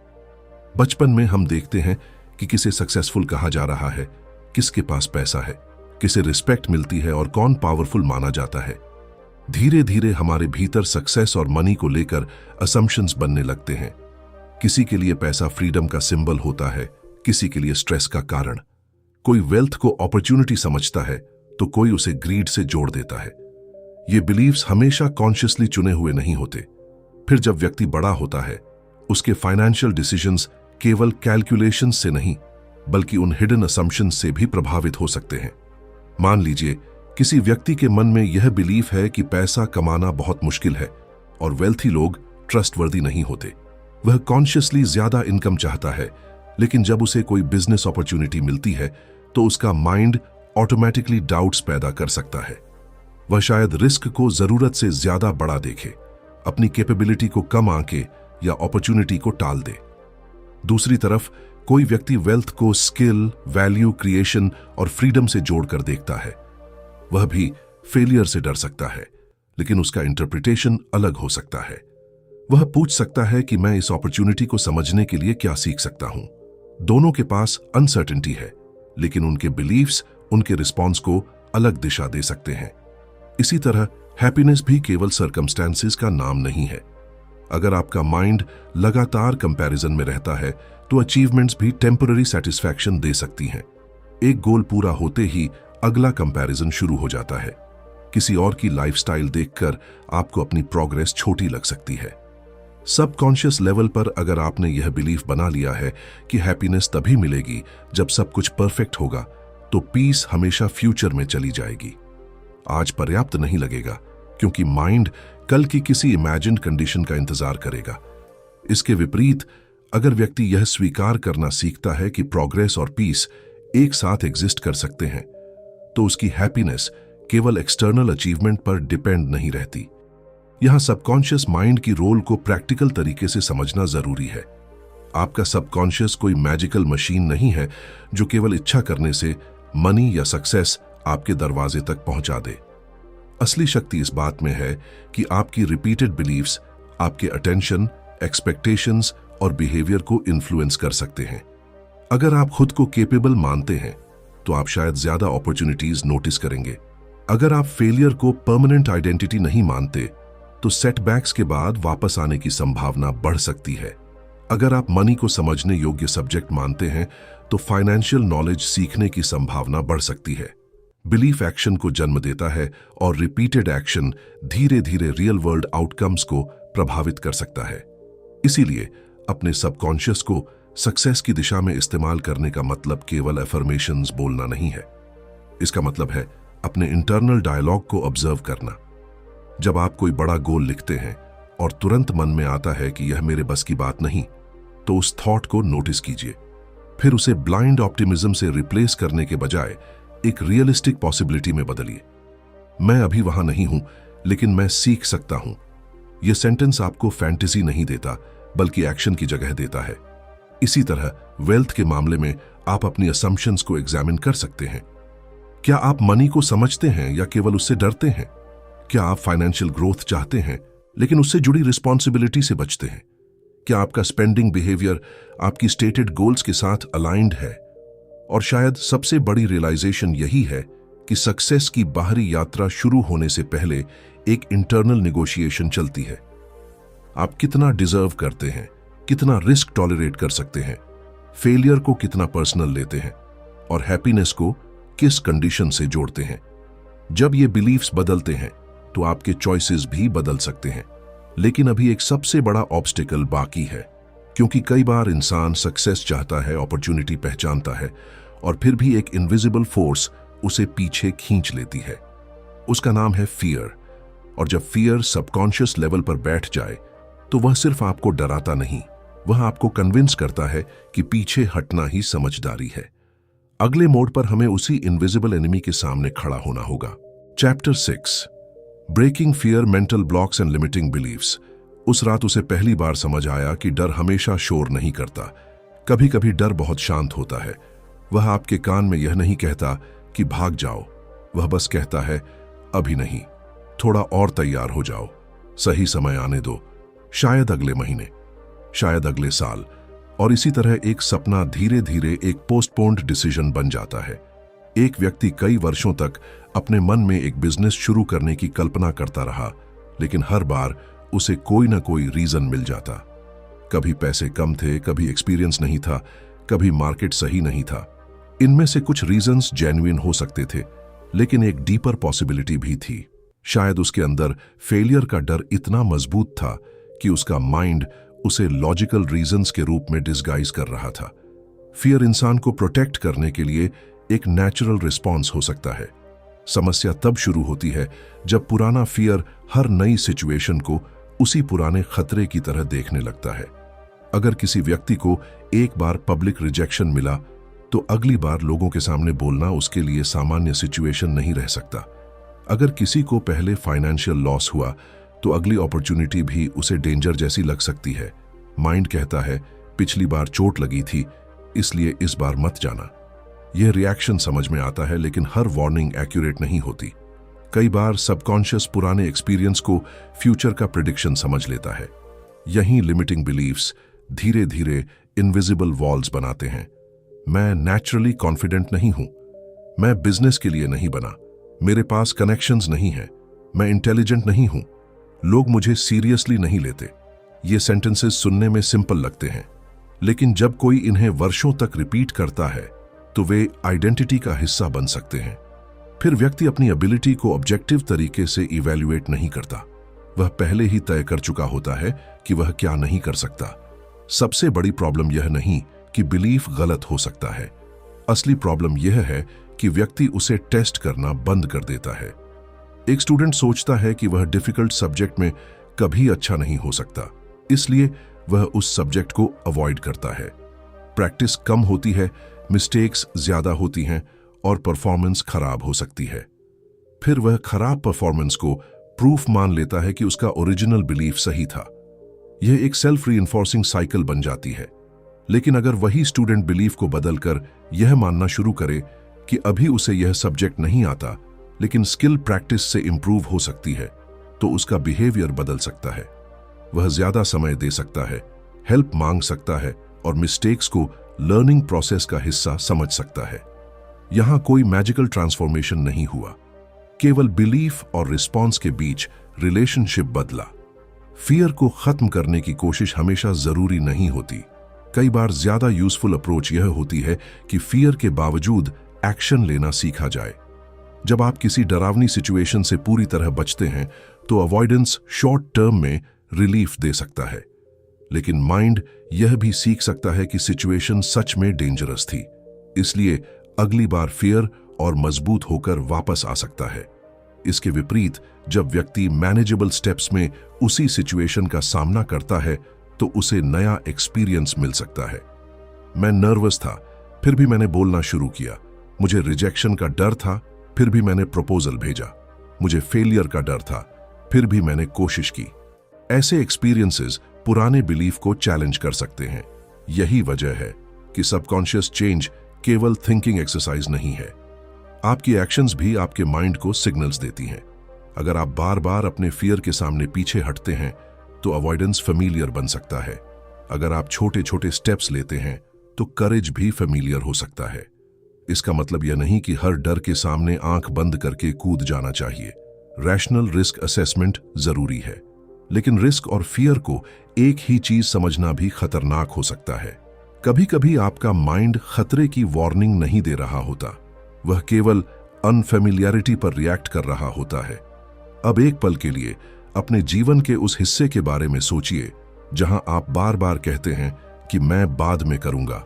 बचपन में हम देखते हैं कि किसे सक्सेसफुल कहा जा रहा है, किसके पास पैसा है, किसे रिस्पेक्ट मिलती है और कौन पावरफुल माना जाता है। धीरे धीरे हमारे भीतर सक्सेस और मनी को लेकर असम्पशंस बनने लगते हैं। किसी के लिए पैसा फ्रीडम का सिंबल होता है, किसी के लिए स्ट्रेस का कारण। कोई वेल्थ को अपॉर्चुनिटी समझता है तो कोई उसे ग्रीड से जोड़ देता है। ये बिलीव्स हमेशा कॉन्शियसली चुने हुए नहीं होते। फिर जब व्यक्ति बड़ा होता है, उसके फाइनेंशियल डिसीजंस केवल कैलकुलेशंस से नहीं बल्कि उन हिडन असम्पशंस से भी प्रभावित हो सकते हैं। मान लीजिए किसी व्यक्ति के मन में यह बिलीफ है कि पैसा कमाना बहुत मुश्किल है और वेल्थी लोग ट्रस्टवर्दी नहीं होते। वह कॉन्शियसली ज्यादा इनकम चाहता है, लेकिन जब उसे कोई बिजनेस अपॉर्चुनिटी मिलती है तो उसका माइंड ऑटोमेटिकली डाउट्स पैदा कर सकता है। वह शायद रिस्क को जरूरत से ज्यादा बड़ा देखे, अपनी कैपेबिलिटी को कम आंके या अपॉर्चुनिटी को टाल दे। दूसरी तरफ कोई व्यक्ति वेल्थ को स्किल, वैल्यू क्रिएशन और फ्रीडम से जोड़कर देखता है। वह भी फेलियर से डर सकता है, लेकिन उसका इंटरप्रिटेशन अलग हो सकता है। वह पूछ सकता है कि मैं इस अपॉर्चुनिटी को समझने के लिए क्या सीख सकता हूं। दोनों के पास अनसर्टेनिटी है, लेकिन उनके बिलीफ्स उनके रिस्पॉन्स को अलग दिशा दे सकते हैं। इसी तरह हैप्पीनेस भी केवल सर्कमस्टेंसेस का नाम नहीं है। अगर आपका माइंड लगातार कंपैरिजन में रहता है तो अचीवमेंट्स भी टेम्पररी सेटिस्फैक्शन दे सकती हैं। एक गोल पूरा होते ही अगला कंपैरिजन शुरू हो जाता है। किसी और की लाइफस्टाइल देखकर आपको अपनी प्रोग्रेस छोटी लग सकती है। सबकॉन्शियस लेवल पर अगर आपने यह बिलीफ बना लिया है कि हैप्पीनेस तभी मिलेगी जब सब कुछ परफेक्ट होगा, तो पीस हमेशा फ्यूचर में चली जाएगी। आज पर्याप्त नहीं लगेगा, क्योंकि माइंड कल की किसी इमेजिन्ड कंडीशन का इंतजार करेगा। इसके विपरीत अगर व्यक्ति यह स्वीकार करना सीखता है कि प्रोग्रेस और पीस एक साथ एग्जिस्ट कर सकते हैं, तो उसकी हैप्पीनेस केवल एक्सटर्नल अचीवमेंट पर डिपेंड नहीं रहती। यहां सबकॉन्शियस माइंड की रोल को प्रैक्टिकल तरीके से समझना जरूरी है। आपका सबकॉन्शियस कोई मैजिकल मशीन नहीं है जो केवल इच्छा करने से मनी या सक्सेस आपके दरवाजे तक पहुंचा दे। असली शक्ति इस बात में है कि आपकी रिपीटेड बिलीव्स आपके अटेंशन, एक्सपेक्टेशंस और बिहेवियर को इन्फ्लुएंस कर सकते हैं। अगर आप खुद को केपेबल मानते हैं तो आप शायद ज्यादा अपॉर्चुनिटीज नोटिस करेंगे। अगर आप फेलियर को परमानेंट आइडेंटिटी नहीं मानते तो सेटबैक्स के बाद वापस आने की संभावना बढ़ सकती है। अगर आप मनी को समझने योग्य सब्जेक्ट मानते हैं तो फाइनेंशियल नॉलेज सीखने की संभावना बढ़ सकती है। बिलीफ एक्शन को जन्म देता है और रिपीटेड एक्शन धीरे धीरे रियल वर्ल्ड आउटकम्स को प्रभावित कर सकता है। इसीलिए अपने सबकॉन्शियस को सक्सेस की दिशा में इस्तेमाल करने का मतलब केवल अफर्मेशंस बोलना नहीं है। इसका मतलब है अपने इंटरनल डायलॉग को ऑब्जर्व करना। जब आप कोई बड़ा गोल लिखते हैं और तुरंत मन में आता है कि यह मेरे बस की बात नहीं, तो उस थॉट को नोटिस कीजिए। फिर उसे ब्लाइंड ऑप्टिमिज्म से रिप्लेस करने के बजाय एक रियलिस्टिक पॉसिबिलिटी में बदलिए। मैं अभी वहां नहीं हूं, लेकिन मैं सीख सकता हूं। यह सेंटेंस आपको फैंटेसी नहीं देता, बल्कि एक्शन की जगह देता है। इसी तरह वेल्थ के मामले में आप अपनी असम्पशंस को एग्जामिन कर सकते हैं। क्या आप मनी को समझते हैं या केवल उससे डरते हैं? क्या आप फाइनेंशियल ग्रोथ चाहते हैं लेकिन उससे जुड़ी रिस्पॉन्सिबिलिटी से बचते हैं? क्या आपका स्पेंडिंग बिहेवियर आपकी स्टेटेड गोल्स के साथ अलाइंड है? और शायद सबसे बड़ी रियलाइजेशन यही है कि सक्सेस की बाहरी यात्रा शुरू होने से पहले एक इंटरनल नेगोशिएशन चलती है। आप कितना डिजर्व करते हैं, कितना रिस्क टॉलरेट कर सकते हैं, फेलियर को कितना पर्सनल लेते हैं और हैप्पीनेस को किस कंडीशन से जोड़ते हैं। जब ये बिलीफ्स बदलते हैं तो आपके चॉइसेस भी बदल सकते हैं। लेकिन अभी एक सबसे बड़ा ऑब्स्टिकल बाकी है, क्योंकि कई बार इंसान सक्सेस चाहता है, अपॉर्चुनिटी पहचानता है, और फिर भी एक इनविजिबल फोर्स उसे पीछे खींच लेती है। उसका नाम है फियर। और जब फियर सबकॉन्शियस लेवल पर बैठ जाए तो वह सिर्फ आपको डराता नहीं, वह आपको कन्विंस करता है कि पीछे हटना ही समझदारी है। अगले मोड पर हमें उसी इनविजिबल एनिमी के सामने खड़ा होना होगा। Chapter 6, breaking fear, mental blocks and limiting beliefs. उस रात उसे पहली बार समझ आया कि डर हमेशा शोर नहीं करता। कभी कभी डर बहुत शांत होता है। वह आपके कान में यह नहीं कहता कि भाग जाओ, वह बस कहता है अभी नहीं, थोड़ा और तैयार हो जाओ, सही समय आने दो, शायद अगले महीने, शायद अगले साल। और इसी तरह एक सपना धीरे धीरे एक पोस्टपोन्ड डिसीजन बन जाता है। एक व्यक्ति कई वर्षों तक अपने मन में एक बिजनेस शुरू करने की कल्पना करता रहा, लेकिन हर बार उसे कोई ना कोई रीजन मिल जाता। कभी पैसे कम थे, कभी एक्सपीरियंस नहीं था, कभी मार्केट सही नहीं था। इनमें से कुछ रीजंस जेन्युइन हो सकते थे, लेकिन एक डीपर पॉसिबिलिटी भी थी। शायद उसके अंदर फेलियर का डर इतना मजबूत था कि उसका माइंड उसे लॉजिकल रीजंस के रूप में डिस्गाइज कर रहा था। फियर इंसान को प्रोटेक्ट करने के लिए एक नेचुरल रिस्पॉन्स हो सकता है। समस्या तब शुरू होती है जब पुराना फियर हर नई सिचुएशन को उसी पुराने खतरे की तरह देखने लगता है। अगर किसी व्यक्ति को एक बार पब्लिक रिजेक्शन मिला तो अगली बार लोगों के सामने बोलना उसके लिए सामान्य सिचुएशन नहीं रह सकता। अगर किसी को पहले फाइनेंशियल लॉस हुआ तो अगली अपॉर्चुनिटी भी उसे डेंजर जैसी लग सकती है। माइंड कहता है पिछली बार चोट लगी थी, इसलिए इस बार मत जाना। यह रिएक्शन समझ में आता है, लेकिन हर वार्निंग एक्यूरेट नहीं होती। कई बार सबकॉन्शियस पुराने एक्सपीरियंस को फ्यूचर का प्रिडिक्शन समझ लेता है। यहीं लिमिटिंग बिलीव्स धीरे धीरे इनविजिबल वॉल्स बनाते हैं। मैं नेचुरली कॉन्फिडेंट नहीं हूं, मैं बिजनेस के लिए नहीं बना, मेरे पास कनेक्शंस नहीं है, मैं इंटेलिजेंट नहीं हूं, लोग मुझे सीरियसली नहीं लेते। ये सेंटेंसेस सुनने में सिंपल लगते हैं, लेकिन जब कोई इन्हें वर्षों तक रिपीट करता है तो वे आइडेंटिटी का हिस्सा बन सकते हैं। फिर व्यक्ति अपनी एबिलिटी को ऑब्जेक्टिव तरीके से इवैल्यूएट नहीं करता। वह पहले ही तय कर चुका होता है कि वह क्या नहीं कर सकता। सबसे बड़ी प्रॉब्लम यह नहीं कि बिलीफ गलत हो सकता है, असली प्रॉब्लम यह है कि व्यक्ति उसे टेस्ट करना बंद कर देता है। एक स्टूडेंट सोचता है कि वह डिफिकल्ट सब्जेक्ट में कभी अच्छा नहीं हो सकता, इसलिए वह उस सब्जेक्ट को अवॉइड करता है। प्रैक्टिस कम होती है, मिस्टेक्स ज्यादा होती हैं और परफॉर्मेंस खराब हो सकती है। फिर वह खराब परफॉर्मेंस को प्रूफ मान लेता है कि उसका ओरिजिनल बिलीफ सही था। यह एक सेल्फ रीइंफोर्सिंग साइकिल बन जाती है। लेकिन अगर वही स्टूडेंट बिलीफ को बदलकर यह मानना शुरू करे कि अभी उसे यह सब्जेक्ट नहीं आता, लेकिन स्किल प्रैक्टिस से इंप्रूव हो सकती है, तो उसका बिहेवियर बदल सकता है। वह ज्यादा समय दे सकता है, हेल्प मांग सकता है और मिस्टेक्स को लर्निंग प्रोसेस का हिस्सा समझ सकता है। यहां कोई मैजिकल ट्रांसफॉर्मेशन नहीं हुआ, केवल बिलीफ और रिस्पॉन्स के बीच रिलेशनशिप बदला। फियर को खत्म करने की कोशिश हमेशा जरूरी नहीं होती। कई बार ज्यादा यूजफुल अप्रोच यह होती है कि फियर के बावजूद एक्शन लेना सीखा जाए। जब आप किसी डरावनी सिचुएशन से पूरी तरह बचते हैं तो अवॉइडेंस शॉर्ट टर्म में रिलीफ दे सकता है, लेकिन माइंड यह भी सीख सकता है कि सिचुएशन सच में डेंजरस थी, इसलिए अगली बार फियर और मजबूत होकर वापस आ सकता है। इसके विपरीत जब व्यक्ति मैनेजेबल स्टेप्स में उसी सिचुएशन का सामना करता है तो उसे नया एक्सपीरियंस मिल सकता है। मैं नर्वस था, फिर भी मैंने बोलना शुरू किया। मुझे रिजेक्शन का डर था, फिर भी मैंने प्रपोजल भेजा। मुझे फेलियर का डर था, फिर भी मैंने कोशिश की। ऐसे एक्सपीरियंसेस पुराने बिलीफ को चैलेंज कर सकते हैं। यही वजह है कि सबकॉन्शियस चेंज केवल थिंकिंग एक्सरसाइज नहीं है। आपकी एक्शंस भी आपके माइंड को सिग्नल्स देती हैं। अगर आप बार बार अपने फियर के सामने पीछे हटते हैं तो अवॉइडेंस फेमिलियर बन सकता है। अगर आप छोटे छोटे स्टेप्स लेते हैं तो करेज भी फेमिलियर हो सकता है। इसका मतलब यह नहीं कि हर डर के सामने आंख बंद करके कूद जाना चाहिए। रैशनल रिस्क असेसमेंट जरूरी है, लेकिन रिस्क और फियर को एक ही चीज समझना भी खतरनाक हो सकता है। कभी कभी आपका माइंड खतरे की वार्निंग नहीं दे रहा होता, वह केवल अनफेमिलियरिटी पर रिएक्ट कर रहा होता है। अब एक पल के लिए अपने जीवन के उस हिस्से के बारे में सोचिए जहां आप बार बार कहते हैं कि मैं बाद में करूंगा।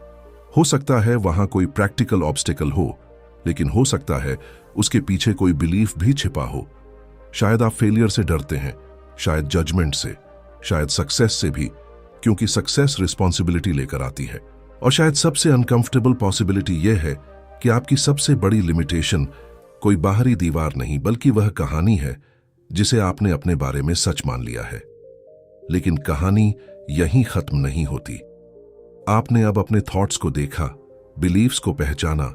हो सकता है वहां कोई प्रैक्टिकल ऑब्स्टिकल हो, लेकिन हो सकता है उसके पीछे कोई बिलीफ भी छिपा हो। शायद आप फेलियर से डरते हैं, शायद जजमेंट से, शायद सक्सेस से भी, क्योंकि सक्सेस रिस्पॉन्सिबिलिटी लेकर आती है। और शायद सबसे अनकंफर्टेबल पॉसिबिलिटी यह है कि आपकी सबसे बड़ी लिमिटेशन कोई बाहरी दीवार नहीं, बल्कि वह कहानी है जिसे आपने अपने बारे में सच मान लिया है। लेकिन कहानी यहीं खत्म नहीं होती। आपने अब अपने थॉट्स को देखा, बिलीव्स को पहचाना,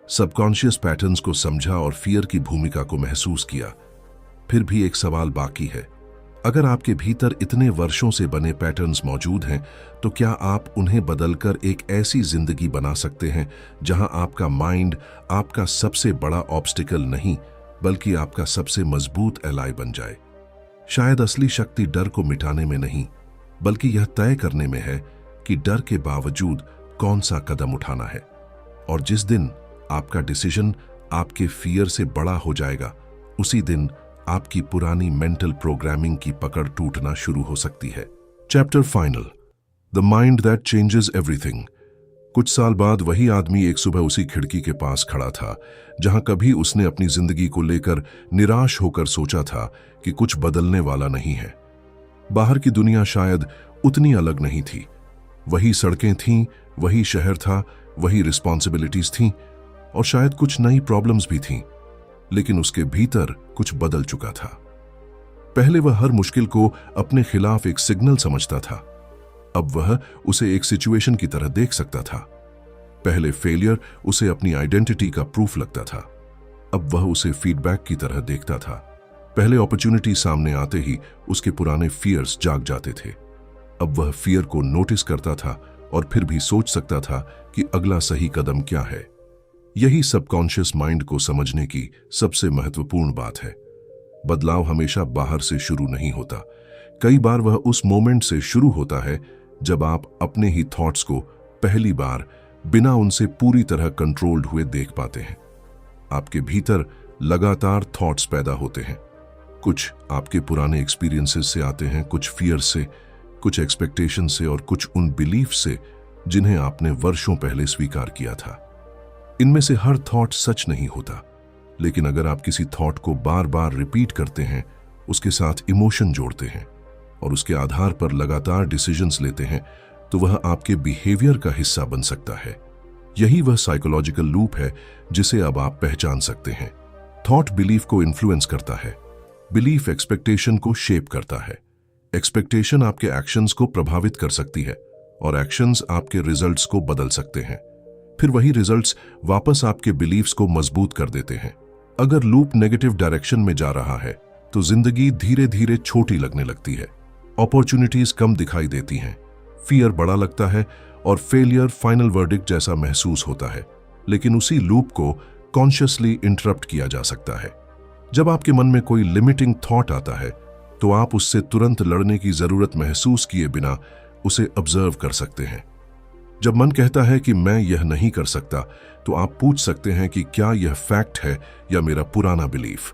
सबकॉन्शियस पैटर्न्स को समझा और फियर की भूमिका को महसूस किया। फिर भी एक सवाल बाकी है। अगर आपके भीतर इतने वर्षों से बने पैटर्न्स मौजूद हैं, तो क्या आप उन्हें बदलकर एक ऐसी जिंदगी बना सकते हैं जहां आपका माइंड आपका सबसे बड़ा ऑब्स्टिकल नहीं, बल्कि आपका सबसे मजबूत एलाय बन जाए? शायद असली शक्ति डर को मिटाने में नहीं, बल्कि यह तय करने में है कि डर के बावजूद कौन सा कदम उठाना है। और जिस दिन आपका डिसीजन आपके फियर से बड़ा हो जाएगा, उसी दिन आपकी पुरानी मेंटल प्रोग्रामिंग की पकड़ टूटना शुरू हो सकती है। Chapter final, the mind that changes everything. कुछ साल बाद वही आदमी एक सुबह उसी खिड़की के पास खड़ा था जहां कभी उसने अपनी जिंदगी को लेकर निराश होकर सोचा था कि कुछ बदलने वाला नहीं है। बाहर की दुनिया शायद उतनी अलग नहीं थी। वही सड़कें थीं, वही शहर था, वही रिस्पॉन्सिबिलिटीज थीं और शायद कुछ नई प्रॉब्लम्स भी थीं, लेकिन उसके भीतर कुछ बदल चुका था। पहले वह हर मुश्किल को अपने खिलाफ एक सिग्नल समझता था, अब वह उसे एक सिचुएशन की तरह देख सकता था। पहले फेलियर उसे अपनी आइडेंटिटी का प्रूफ लगता था, अब वह उसे फीडबैक की तरह देखता था। पहले अपॉर्चुनिटी सामने आते ही उसके पुराने फियर्स जाग जाते थे, अब वह फियर को नोटिस करता था और फिर भी सोच सकता था कि अगला सही कदम क्या है। यही सबकॉन्शियस माइंड को समझने की सबसे महत्वपूर्ण बात है। बदलाव हमेशा बाहर से शुरू नहीं होता, कई बार वह उस मोमेंट से शुरू होता है जब आप अपने ही थॉट्स को पहली बार बिना उनसे पूरी तरह कंट्रोल्ड हुए देख पाते हैं। आपके भीतर लगातार थॉट्स पैदा होते हैं। कुछ आपके पुराने एक्सपीरियंसेस से आते हैं, कुछ फियर से, कुछ एक्सपेक्टेशन से और कुछ उन बिलीफ से जिन्हें आपने वर्षों पहले स्वीकार किया था। इनमें से हर थॉट सच नहीं होता, लेकिन अगर आप किसी थॉट को बार बार रिपीट करते हैं, उसके साथ इमोशन जोड़ते हैं और उसके आधार पर लगातार डिसीजंस लेते हैं, तो वह आपके बिहेवियर का हिस्सा बन सकता है। यही वह साइकोलॉजिकल लूप है जिसे अब आप पहचान सकते हैं। थॉट बिलीफ को इन्फ्लुएंस करता है, बिलीफ एक्सपेक्टेशन को शेप करता है, एक्सपेक्टेशन आपके एक्शंस को प्रभावित कर सकती है और एक्शंस आपके रिजल्ट्स को बदल सकते हैं। फिर वही रिजल्ट्स वापस आपके बिलीफ्स को मजबूत कर देते हैं। अगर लूप नेगेटिव डायरेक्शन में जा रहा है तो जिंदगी धीरे धीरे छोटी लगने लगती है, अपॉर्चुनिटीज कम दिखाई देती हैं, फियर बड़ा लगता है और फेलियर फाइनल वर्डिक्ट जैसा महसूस होता है। लेकिन उसी लूप को कॉन्शियसली इंटरप्ट किया जा सकता है। जब आपके मन में कोई लिमिटिंग थॉट आता है तो आप उससे तुरंत लड़ने की जरूरत महसूस किए बिना उसे ऑब्जर्व कर सकते हैं। जब मन कहता है कि मैं यह नहीं कर सकता, तो आप पूछ सकते हैं कि क्या यह फैक्ट है या मेरा पुराना बिलीफ।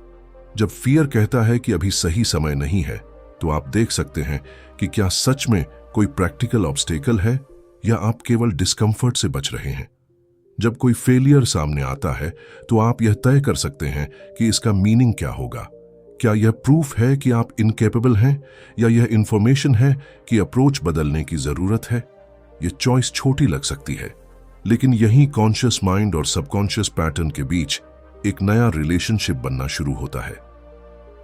जब फियर कहता है कि अभी सही समय नहीं है, तो आप देख सकते हैं कि क्या सच में कोई प्रैक्टिकल ऑब्स्टेकल है या आप केवल डिस्कंफर्ट से बच रहे हैं। जब कोई फेलियर सामने आता है तो आप यह तय कर सकते हैं कि इसका मीनिंग क्या होगा। क्या यह प्रूफ है कि आप इनकेपेबल हैं या यह इंफॉर्मेशन है कि अप्रोच बदलने की जरूरत है। यह चॉइस छोटी लग सकती है, लेकिन यही कॉन्शियस माइंड और सबकॉन्शियस पैटर्न के बीच एक नया रिलेशनशिप बनना शुरू होता है।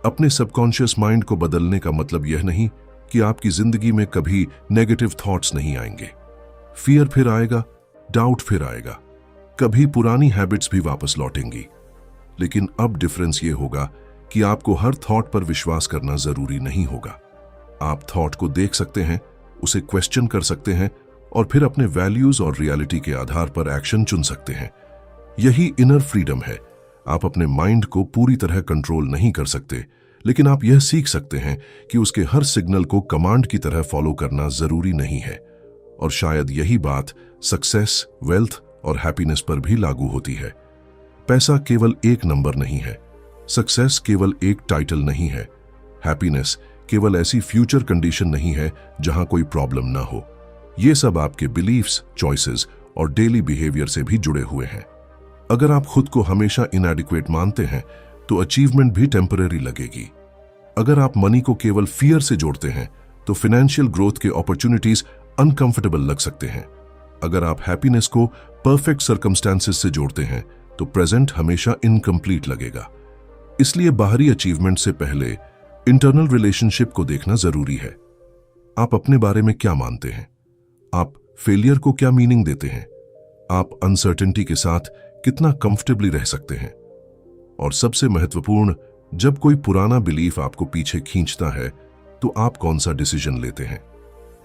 अपने सबकॉन्शियस माइंड को बदलने का मतलब यह नहीं कि आपकी जिंदगी में कभी नेगेटिव थॉट्स नहीं आएंगे। फियर फिर आएगा, डाउट फिर आएगा, कभी पुरानी हैबिट्स भी वापस लौटेंगी। लेकिन अब डिफरेंस यह होगा कि आपको हर थॉट पर विश्वास करना जरूरी नहीं होगा। आप थॉट को देख सकते हैं, उसे क्वेश्चन कर सकते हैं और फिर अपने वैल्यूज और रियलिटी के आधार पर एक्शन चुन सकते हैं। यही इनर फ्रीडम है। आप अपने माइंड को पूरी तरह कंट्रोल नहीं कर सकते, लेकिन आप यह सीख सकते हैं कि उसके हर सिग्नल को कमांड की तरह फॉलो करना जरूरी नहीं है। और शायद यही बात सक्सेस, वेल्थ और हैप्पीनेस पर भी लागू होती है। पैसा केवल एक नंबर नहीं है, सक्सेस केवल एक टाइटल नहीं है, हैप्पीनेस केवल ऐसी फ्यूचर कंडीशन नहीं है जहां कोई प्रॉब्लम ना हो। ये सब आपके बिलीफ्स, चॉइसेस और डेली बिहेवियर से भी जुड़े हुए हैं। अगर आप खुद को हमेशा इनएडिक्वेट मानते हैं तो अचीवमेंट भी टेम्पररी लगेगी। अगर आप मनी को केवल फियर से जोड़ते हैं तो फाइनेंशियल ग्रोथ के अपॉर्चुनिटीज अनकंफर्टेबल लग सकते हैं। अगर आप हैप्पीनेस को परफेक्ट सर्कमस्टेंसेस से जोड़ते हैं तो प्रेजेंट हमेशा इनकम्प्लीट लगेगा। इसलिए बाहरी अचीवमेंट से पहले इंटरनल रिलेशनशिप को देखना जरूरी है। आप अपने बारे में क्या मानते हैं? आप फेलियर को क्या मीनिंग देते हैं? आप अनसर्टेनिटी के साथ कितना कंफर्टेबली रह सकते हैं? और सबसे महत्वपूर्ण, जब कोई पुराना बिलीफ आपको पीछे खींचता है तो आप कौन सा डिसीजन लेते हैं?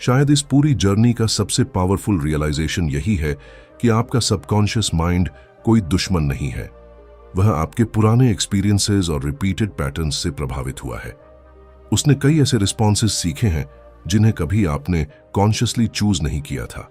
शायद इस पूरी जर्नी का सबसे पावरफुल रियलाइजेशन यही है कि आपका सबकॉन्शियस माइंड कोई दुश्मन नहीं है। वह आपके पुराने एक्सपीरियंसेस और रिपीटेड पैटर्न्स से प्रभावित हुआ है। उसने कई ऐसे रिस्पॉन्सेस सीखे हैं जिन्हें कभी आपने कॉन्शियसली चूज नहीं किया था।